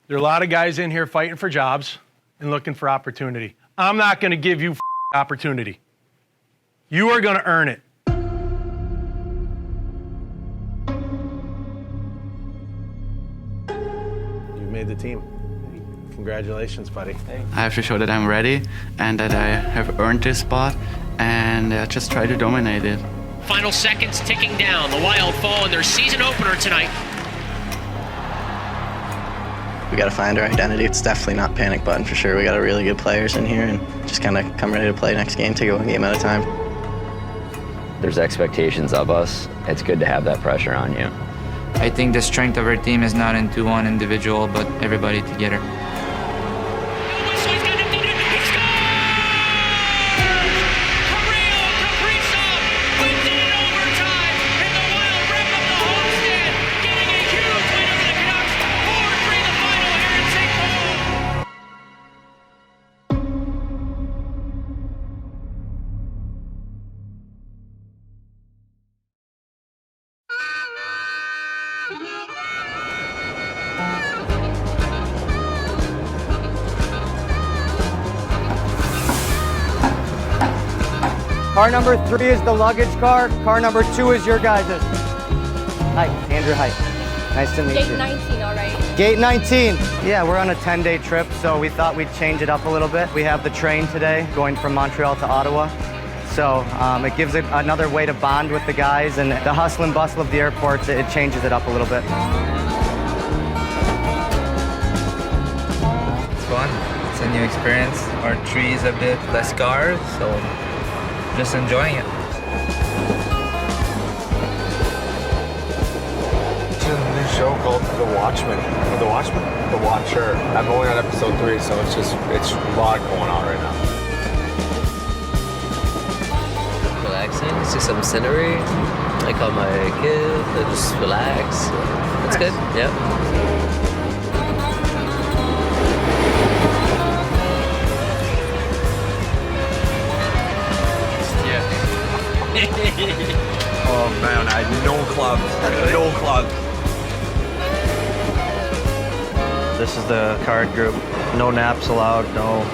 There are a lot of guys in here fighting for jobs and looking for opportunity. I'm not going to give you opportunity. You are going to earn it. You made the team. Congratulations, buddy. I have to show that I'm ready and that I have earned this spot and just try to dominate it. Final seconds ticking down. The Wild fall in their season opener tonight. We got to find our identity. It's definitely not panic button for sure. We got really good players in here and just kind of come ready to play next game, take it one game at a time. There's expectations of us. It's good to have that pressure on you. I think the strength of our team is not into one individual, but everybody together. Car number 3 is the luggage car. Car number 2 is your guys'. Hi, Andrew. Hi. Nice to meet you. Gate 19, all right. Gate 19. Yeah, we're on a 10-day trip, so we thought we'd change it up a little bit. We have the train today going from Montreal to Ottawa. So it gives it another way to bond with the guys, and the hustle and bustle of the airports, it changes it up a little bit. It's fun. It's a new experience. Our tree is a bit less cars, so just enjoying it. It's a new show called The Watchman. The Watchman? The Watcher. I'm only on episode 3, so it's a lot going on right now. Relaxing, see some scenery. I call my kid, I just relax. It's good, yeah. Oh man, I had no clubs. No clubs. This is the card group. No naps allowed, no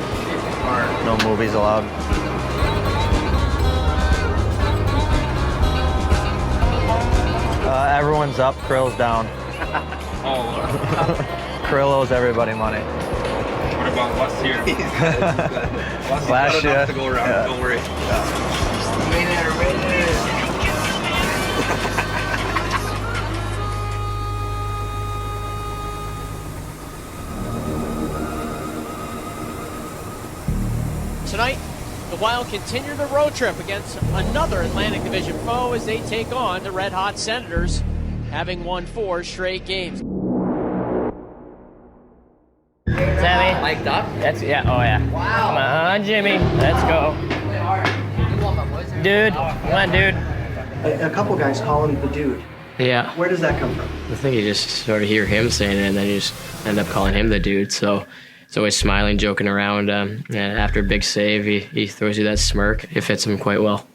movies allowed. Everyone's up, Krill's down. Krill owes everybody money. What about us here? Last year. To go around. Yeah. Don't worry. Tonight, the Wild continue the road trip against another Atlantic Division foe as they take on the Red Hot Senators, having won 4 straight games. Sammy? Mic'd up? Yeah, oh yeah. Wow. Come on, Jimmy. Let's go. Dude, come on, dude. A couple guys call him the dude. Yeah. Where does that come from? I think you just sort of hear him saying it, and then you just end up calling him the dude. So it's always smiling, joking around. And after a big save, he throws you that smirk. It fits him quite well.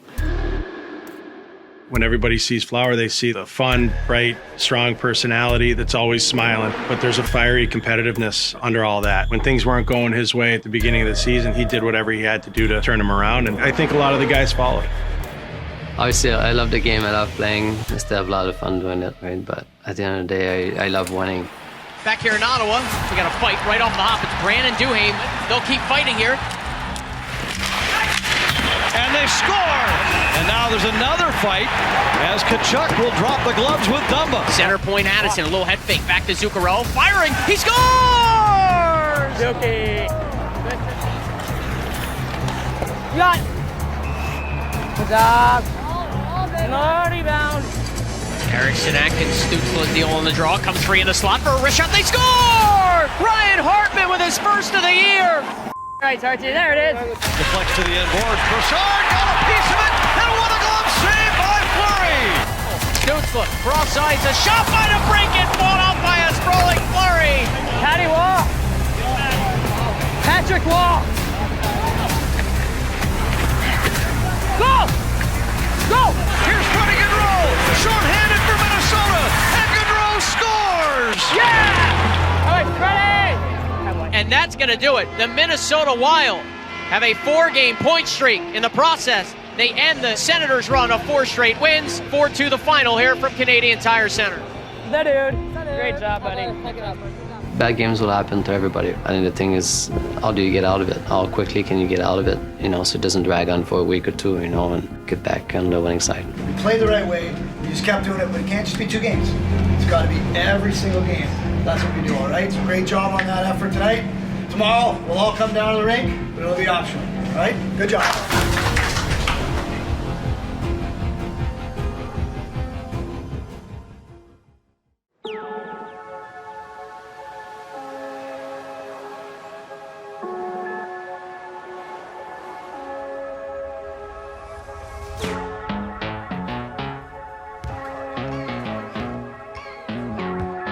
When everybody sees Flower, they see the fun, bright, strong personality that's always smiling. But there's a fiery competitiveness under all that. When things weren't going his way at the beginning of the season, he did whatever he had to do to turn them around. And I think a lot of the guys followed. Obviously, I love the game. I love playing. I still have a lot of fun doing it, right? But at the end of the day, I love winning. Back here in Ottawa, we got a fight right off the hop. It's Brandon Duhaime. They'll keep fighting here. And they score! And now there's another fight as Tkachuk will drop the gloves with Dumba. Center point Addison, a little head fake. Back to Zuccarello. Firing! He scores! Zuki! Got! Good job! No rebound! Erickson Atkins, Stützle deal on the draw. Comes free in the slot for a wrist shot. They score! Ryan Hartman with his first of the year! All right, Sarchi, there it is. Deflects to the end boards. Broussard got a piece of it, and what a glove save by Fleury! Stützle, cross sides, a shot by the break it, fought off by a sprawling Fleury. Patty Wall. Patrick Wall. Go! Go! Here's Freddie Gaudreau, short-handed for Minnesota, and Gaudreau scores! Yeah! All right, Freddie! and that's going to do it. The Minnesota Wild have a 4-game point streak. In the process, they end the Senators' run of 4 straight wins. 4-2 the final here from Canadian Tire Center. Great job, buddy. Bad games will happen to everybody. I think the thing is, how do you get out of it? How quickly can you get out of it? So it doesn't drag on for a week or two, and get back on the winning side. We played the right way. We just kept doing it, but it can't just be 2 games. It's got to be every single game. That's what we do, all right? So great job on that effort tonight. Tomorrow, we'll all come down to the rink, but it'll be optional, all right? Good job.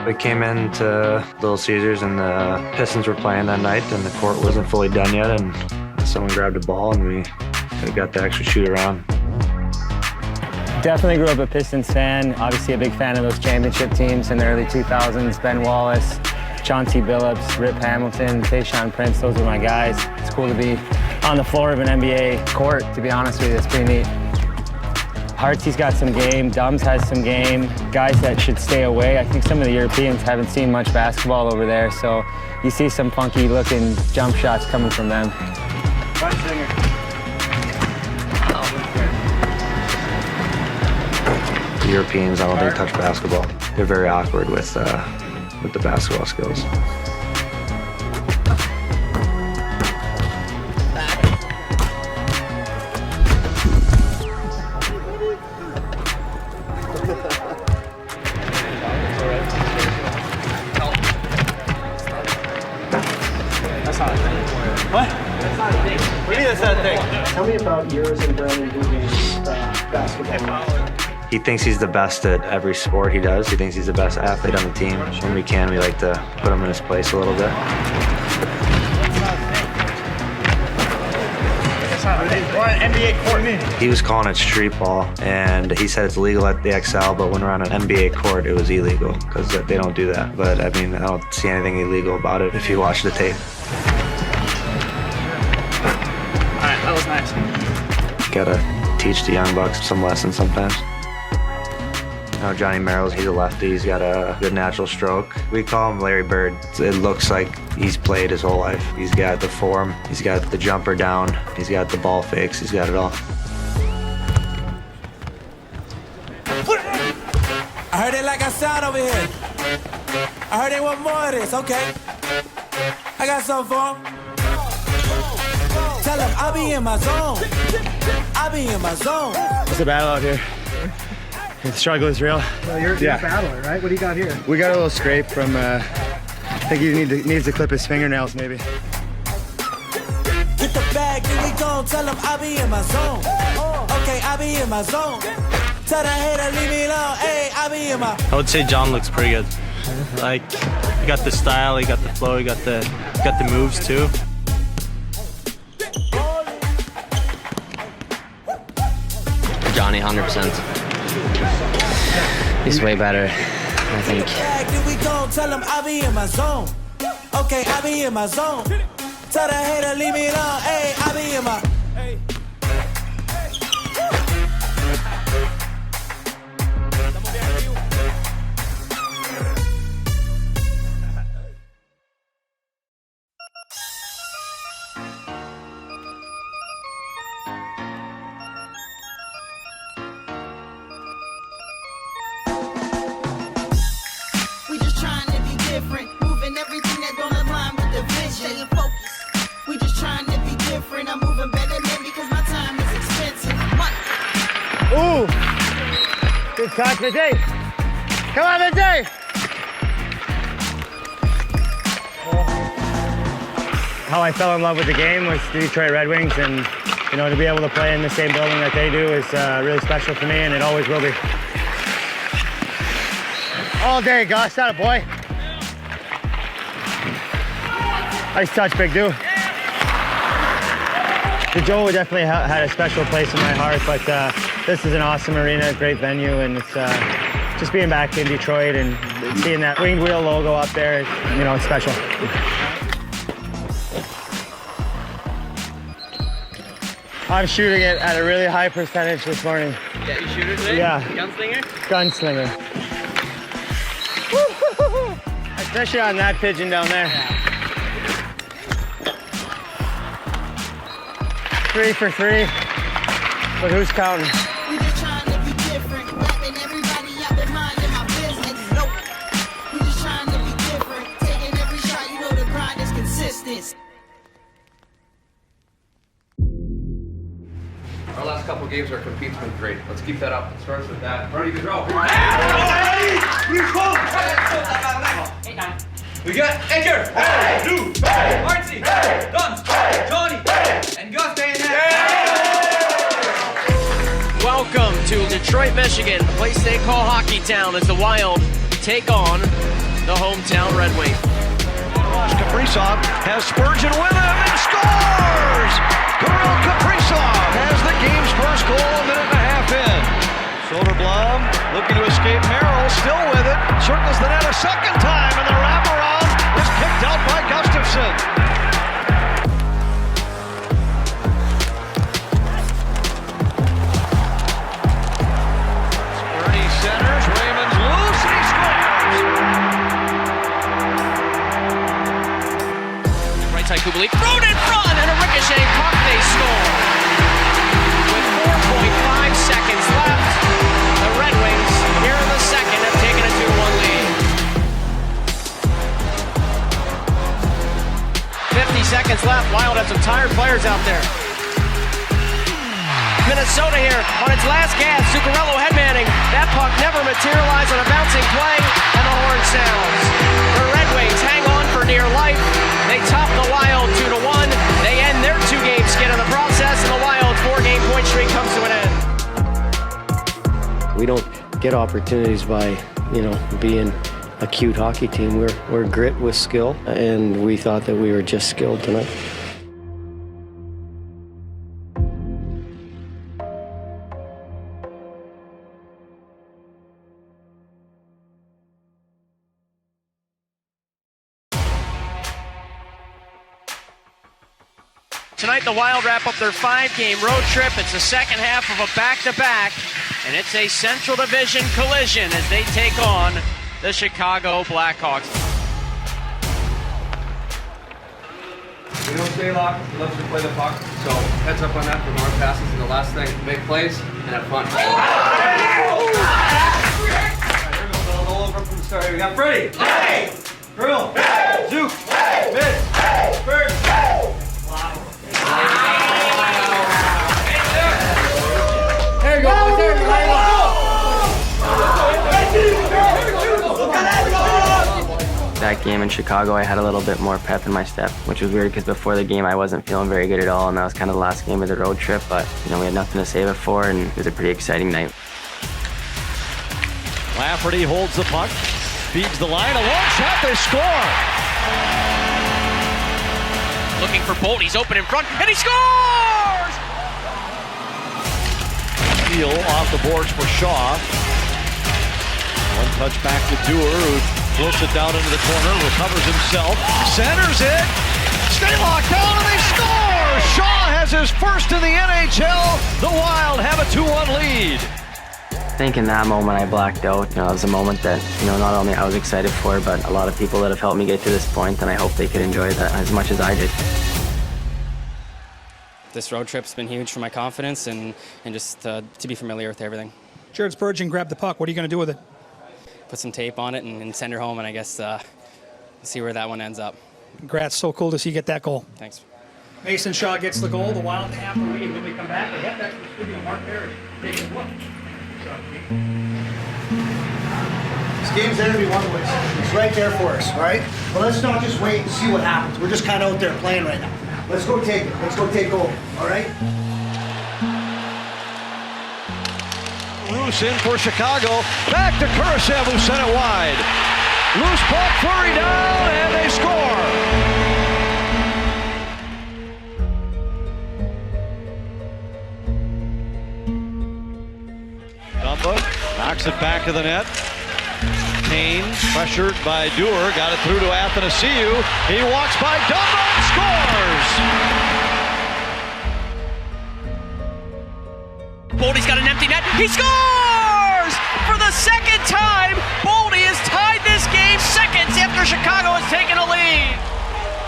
We came into Little Caesars and the Pistons were playing that night and the court wasn't fully done yet, and someone grabbed a ball and we got to actually shoot around. Definitely grew up a Pistons fan. Obviously a big fan of those championship teams in the early 2000s. Ben Wallace, Chauncey Billups, Rip Hamilton, Tayshaun Prince, those were my guys. It's cool to be on the floor of an NBA court, to be honest with you. It's pretty neat. Hartsy's got some game, Dums has some game, guys that should stay away. I think some of the Europeans haven't seen much basketball over there, so you see some funky looking jump shots coming from them. The Europeans, I don't think, touch basketball. They're very awkward with the basketball skills. What? What do you mean that's not a thing? Tell me about yours and Brandon Dugan's basketball. He thinks he's the best at every sport he does. He thinks he's the best athlete on the team. When we can, we like to put him in his place a little bit. We're on an NBA court. He was calling it street ball, and he said it's legal at the XL, but when we're on an NBA court, it was illegal because they don't do that. But I mean, I don't see anything illegal about it if you watch the tape. All right, that was nice. Gotta teach the young bucks some lessons sometimes. Johnny Merrill's, he's a lefty. He's got a good natural stroke. We call him Larry Bird. It looks like he's played his whole life. He's got the form, he's got the jumper down, he's got the ball fakes, he's got it all. I heard it like I sound over here. I heard they want more of this, okay? I got something for them. Tell them I'll be in my zone. I'll be in my zone. It's a battle out here. The struggle is real. Well, you're a battler, right? What do you got here? We got a little scrape from, I think he needs to clip his fingernails maybe. Get the bag, here we go. Tell them I'll be in my zone. Okay, I'll be in my zone. Tell the hater, leave me alone. Hey, I'll be in my... I would say John looks pretty good. Like, he got the style, he got the flow, he got the moves too. Johnny, 100%. He's way better, I think. Here we go. Tell them I'll be in my zone. Okay, I'll be in my zone. Tell the hater, leave me alone. Hey, I'll be in my... Ooh! Good catch, Vijay! Come on, Vijay! How I fell in love with the game was the Detroit Red Wings, and to be able to play in the same building that they do is really special for me, and it always will be. All day, Gus, that a boy. Nice touch, Big Dude. The Joe definitely had a special place in my heart, but this is an awesome arena, great venue, and it's just being back in Detroit and seeing that winged wheel logo up there, it's special. I'm shooting it at a really high percentage this morning. Yeah, you shoot it today? Yeah. Gunslinger? Gunslinger. Woo-hoo-hoo-hoo. Especially on that pigeon down there. 3 for 3, but who's counting? We just trying to be different, rapping everybody out their mind in my business. Nope. We just trying to be different, taking every shot, you know the grind is consistent. Our last couple games, our compete's been great. Let's keep that up. It starts with that. Ready to go. We got Edgar, Lou, Artsy, Duns, Johnny, and Gus Day. Welcome to Detroit, Michigan, the place they call Hockey Town, as the Wild take on the hometown Red Wings. Kaprizov has Spurgeon with him and scores! Kirill Kaprizov has the game's first goal a minute and a half in. Soderblom looking to escape Merrill, still with it, circles the net a second time, and the wraparound is kicked out by Gustafsson. Spurdy centers, Raymond's loose, and he scores! Right side Kubalik, thrown in front, and a ricochet puck, they score. With 4.5 seconds left, the Red Wings, here in the second, have taken a 2-1 lead. 50 seconds left, Wild have some tired players out there. Minnesota here on its last gas, Zuccarello headmanning. That puck never materialized on a bouncing play, and the horn sounds. The Red Wings hang on for dear life. They top the Wild 2-1. They end their 2-game skid in the process, and the Wild's 4-game point streak comes to an end. We don't get opportunities by, being a cute hockey team. We're grit with skill, and we thought that we were just skilled tonight. Tonight, the Wild wrap up their 5-game road trip. It's the second half of a back-to-back, and it's a Central Division collision as they take on the Chicago Blackhawks. We don't stay locked, we love to play the puck. So heads up on that from our passes. And the last thing, make plays and have fun. All over from the start. We got Freddie. Hey! Grill. Hey! Zook. Hey! Miss. Hey! Bird. Hey! Wow. There you go. There you go. That game in Chicago, I had a little bit more pep in my step, which was weird because before the game I wasn't feeling very good at all, and that was kind of the last game of the road trip, but we had nothing to save it for, and it was a pretty exciting night. Lafferty holds the puck, feeds the line, a long shot, they score! Looking for Bolt, he's open in front, and he scores! Steal off the boards for Shaw. One touch back to Dewar, who floats it down into the corner, recovers himself, centers it, stay locked down, and they score! Shaw has his first in the NHL. The Wild have a 2-1 lead. I think in that moment I blacked out. It was a moment that, not only I was excited for, but a lot of people that have helped me get to this point, and I hope they could enjoy that as much as I did. This road trip's been huge for my confidence and just to be familiar with everything. Jared Spurgeon grabbed the puck. What are you going to do with it? Put some tape on it and send her home, and I guess see where that one ends up. Congrats. So cool to see you get that goal. Thanks. Mason Shaw gets the goal. The Wild half the lead. When we come back, they have that studio. Mark Perry taking a look. This game's there to be won, boys. It's right there for us, all right? But let's not just wait and see what happens. We're just kind of out there playing right now. Let's go take it. Let's go take goal, all right? Roos in for Chicago. Back to Kurashev, who sent it wide. Loose puck, flurry down, and they score. Dumba knocks it back to the net. Kane, pressured by Dewar, got it through to Athanasiou. He walks by Dumba and scores! Boldy's got an empty net. He scores! For the second time, Boldy has tied this game seconds after Chicago has taken a lead.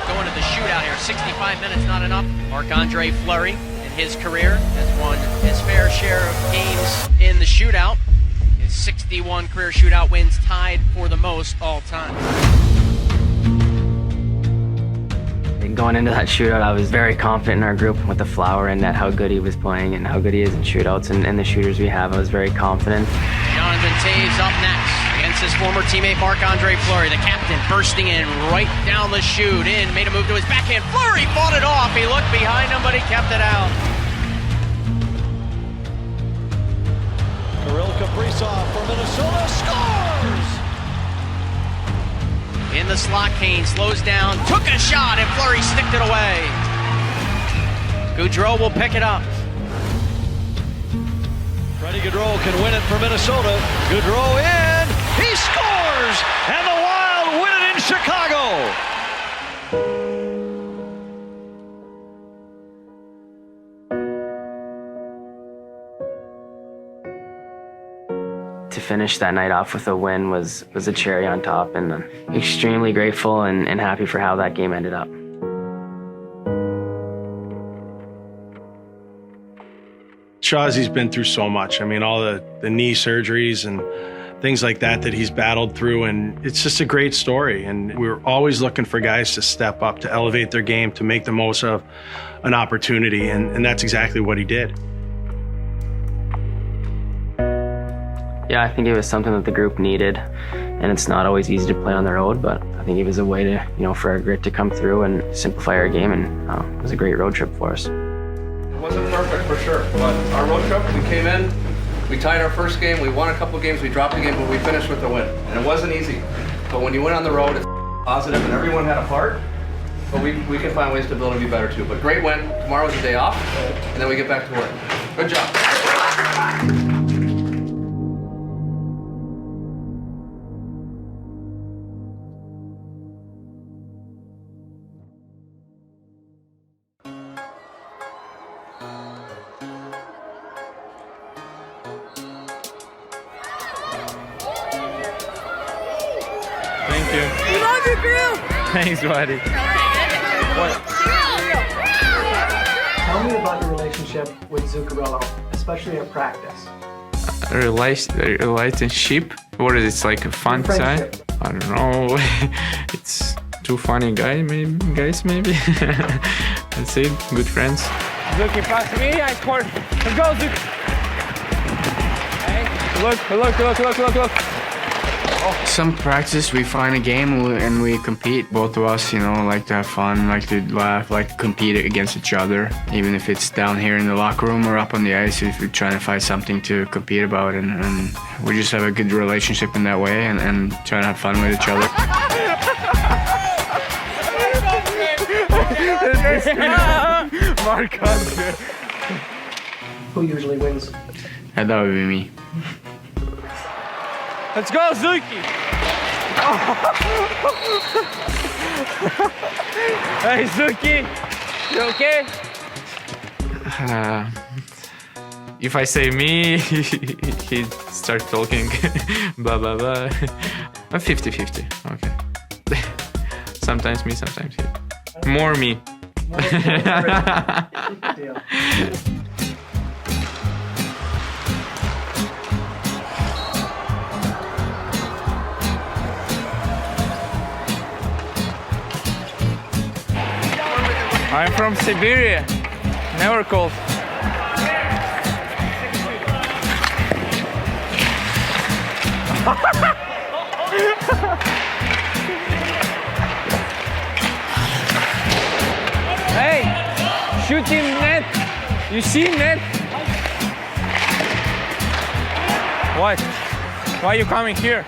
Going to the shootout here, 65 minutes, not enough. Marc-Andre Fleury in his career has won his fair share of games in the shootout. His 61 career shootout wins, tied for the most all time. Going into that shootout, I was very confident in our group with the Flower and that how good he was playing and how good he is in shootouts and the shooters we have. I was very confident. Jonathan Toews up next against his former teammate Marc-Andre Fleury, the captain, bursting in right down the chute, made a move to his backhand. Fleury fought it off. He looked behind him, but he kept it out. Kirill Kaprizov for Minnesota scores! In the slot, Kane slows down, took a shot, and Fleury sticked it away. Gaudreau will pick it up. Freddie Gaudreau can win it for Minnesota. Gaudreau in, he scores! And the Wild win it in Chicago! To finish that night off with a win was a cherry on top, and I'm extremely grateful and happy for how that game ended up. Shawzy's been through so much. I mean, all the knee surgeries and things like that he's battled through, and it's just a great story. And we're always looking for guys to step up, to elevate their game, to make the most of an opportunity, and that's exactly what he did. Yeah, I think it was something that the group needed, and it's not always easy to play on the road, but I think it was a way to, for our grit to come through and simplify our game, and it was a great road trip for us. It wasn't perfect for sure, but our road trip, we came in, we tied our first game, we won a couple games, we dropped a game, but we finished with a win. And it wasn't easy, but when you went on the road, it's positive and everyone had a part, but we can find ways to build and be better too. But great win, tomorrow's a day off, and then we get back to work. Good job. Thank you. We love you, Kirill. Thanks, buddy. Tell me about your relationship with Zuccarello, especially at practice. Relationship? What is it? It's like a fun side? I don't know. It's two funny guys, maybe. That's it. Good friends. Zuki, pass me. I scored. Let's go, Zuki. Hey, look. Some practice, we find a game and we compete. Both of us, like to have fun, like to laugh, like to compete against each other. Even if it's down here in the locker room or up on the ice, if we're trying to find something to compete about. And we just have a good relationship in that way and trying to have fun with each other. Who usually wins? That would be me. Let's go, Zuki! Hey, Zuki! You okay? If I say me, he'd start talking. Blah, blah, blah. 50-50. Okay. Sometimes me, sometimes he. More me. I'm from Siberia. Never cold. Hey, shoot him net. You see net? What? Why are you coming here?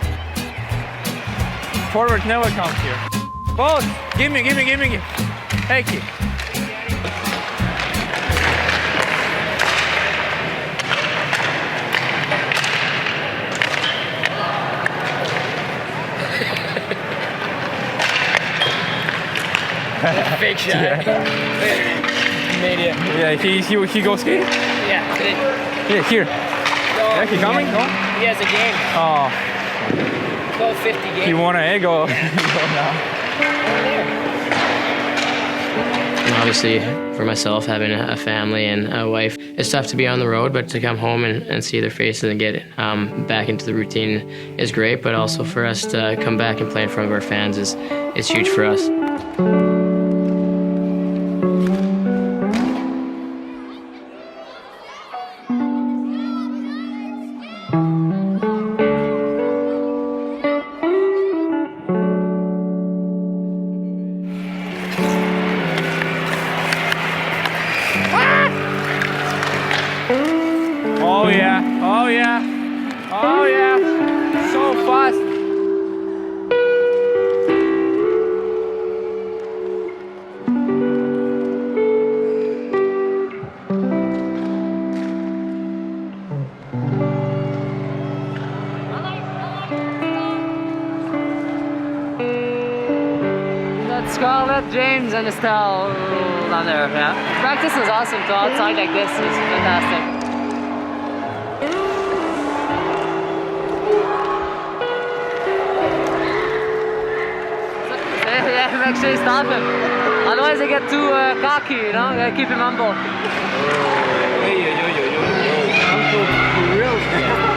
Forward never comes here. Both. Give me. Take it. Fake shot. Yeah. Made it. Yeah, he goes here? Yeah. Yeah, here. Yeah, he coming? No? He has a game. Oh. 12:50 game. You wanna go now? And obviously, for myself, having a family and a wife, it's tough to be on the road, but to come home and see their faces and get back into the routine is great. But also for us to come back and play in front of our fans is huge for us. Oh yeah, oh yeah, oh yeah, so fast. That's Scarlett, James, and Estelle down there, yeah. Practice was awesome, so outside like this is fantastic. Yeah, make sure you stop him. Otherwise they get too cocky, you know? Gotta keep him humble. Hey, yo.